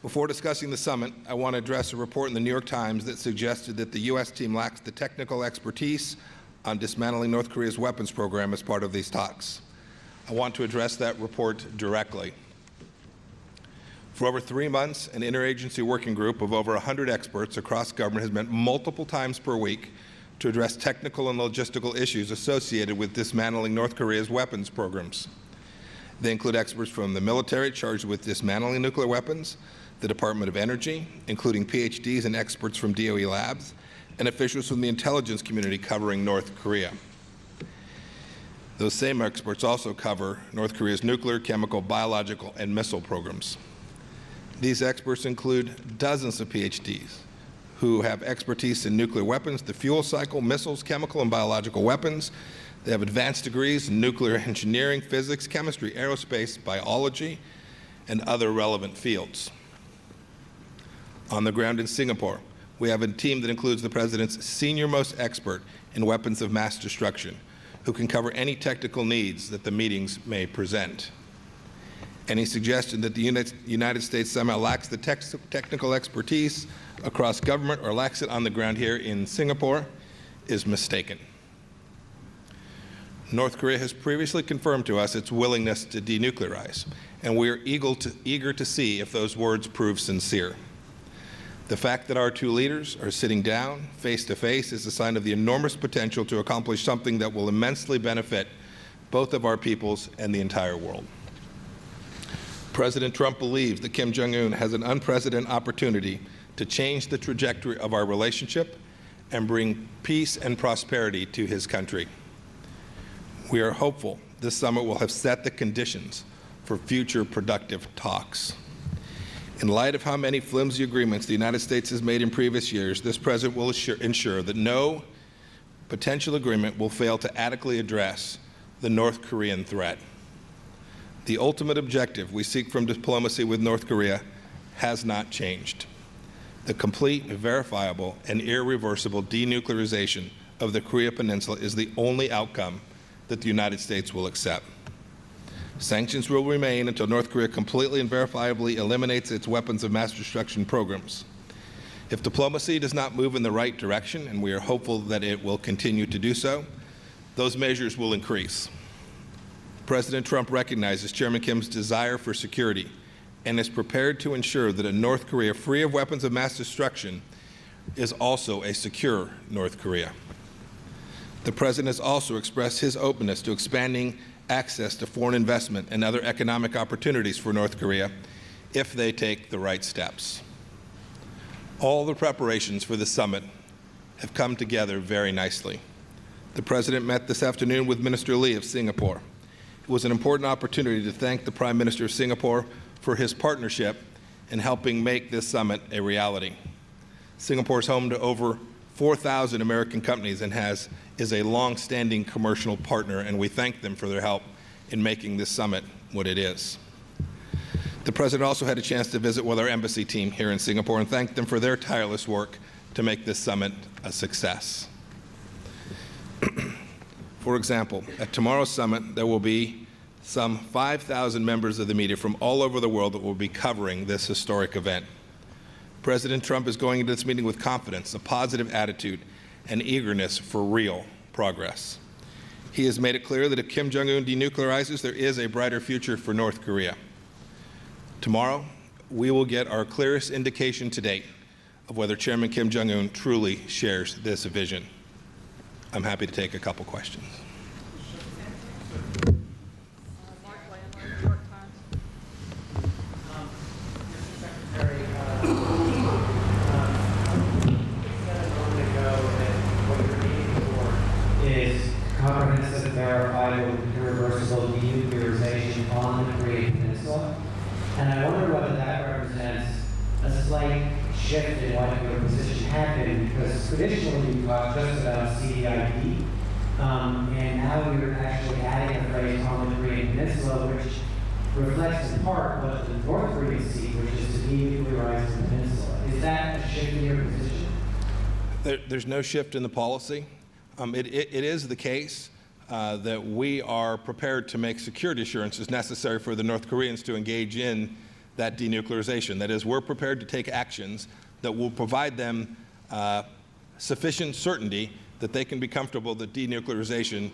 Before discussing the summit, I want to address a report in the New York Times that suggested that the U.S. team lacks the technical expertise on dismantling North Korea's weapons program as part of these talks. I want to address that report directly. For over 3 months, an interagency working group of over 100 experts across government has met multiple times per week to address technical and logistical issues associated with dismantling North Korea's weapons programs. They include experts from the military charged with dismantling nuclear weapons, the Department of Energy, including PhDs and experts from DOE labs, and officials from the intelligence community covering North Korea. Those same experts also cover North Korea's nuclear, chemical, biological, and missile programs. These experts include dozens of PhDs who have expertise in nuclear weapons, the fuel cycle, missiles, chemical and biological weapons. They have advanced degrees in nuclear engineering, physics, chemistry, aerospace, biology, and other relevant fields. On the ground in Singapore, we have a team that includes the President's senior-most expert in weapons of mass destruction, who can cover any technical needs that the meetings may present. Any suggestion that the United States somehow lacks the technical expertise across government or lacks it on the ground here in Singapore is mistaken. North Korea has previously confirmed to us its willingness to denuclearize, and we are eager to see if those words prove sincere. The fact that our two leaders are sitting down face to face is a sign of the enormous potential to accomplish something that will immensely benefit both of our peoples and the entire world. President Trump believes that Kim Jong-un has an unprecedented opportunity to change the trajectory of our relationship and bring peace and prosperity to his country. We are hopeful this summit will have set the conditions for future productive talks. In light of how many flimsy agreements the United States has made in previous years, this President will ensure that no potential agreement will fail to adequately address the North Korean threat. The ultimate objective we seek from diplomacy with North Korea has not changed. The complete, verifiable, and irreversible denuclearization of the Korea Peninsula is the only outcome that the United States will accept. Sanctions will remain until North Korea completely and verifiably eliminates its weapons of mass destruction programs. If diplomacy does not move in the right direction, and we are hopeful that it will continue to do so, those measures will increase. President Trump recognizes Chairman Kim's desire for security and is prepared to ensure that a North Korea free of weapons of mass destruction is also a secure North Korea. The President has also expressed his openness to expanding access to foreign investment and other economic opportunities for North Korea if they take the right steps. All the preparations for the summit have come together very nicely. The President met this afternoon with Minister Lee of Singapore. It was an important opportunity to thank the Prime Minister of Singapore for his partnership in helping make this summit a reality. Singapore is home to over 4,000 American companies and is a long-standing commercial partner, and we thank them for their help in making this summit what it is. The President also had a chance to visit with our embassy team here in Singapore and thank them for their tireless work to make this summit a success. For example, at tomorrow's summit, there will be some 5,000 members of the media from all over the world that will be covering this historic event. President Trump is going into this meeting with confidence, a positive attitude, and eagerness for real progress. He has made it clear that if Kim Jong-un denuclearizes, there is a brighter future for North Korea. Tomorrow, we will get our clearest indication to date of whether Chairman Kim Jong-un truly shares this vision. I'm happy to take a couple questions. Comprehensive, verifiable, irreversible denuclearization on the Korean Peninsula. And I wonder whether that represents a slight shift in what your position had been, because traditionally you talked just about CDIP, and now you're actually adding a phrase on the Korean Peninsula, which reflects in part what the North Koreans seek, which is to denuclearize the peninsula. Is that a shift in your position? There's no shift in the policy. It is the case that we are prepared to make security assurances necessary for the North Koreans to engage in that denuclearization. That is, we're prepared to take actions that will provide them sufficient certainty that they can be comfortable that denuclearization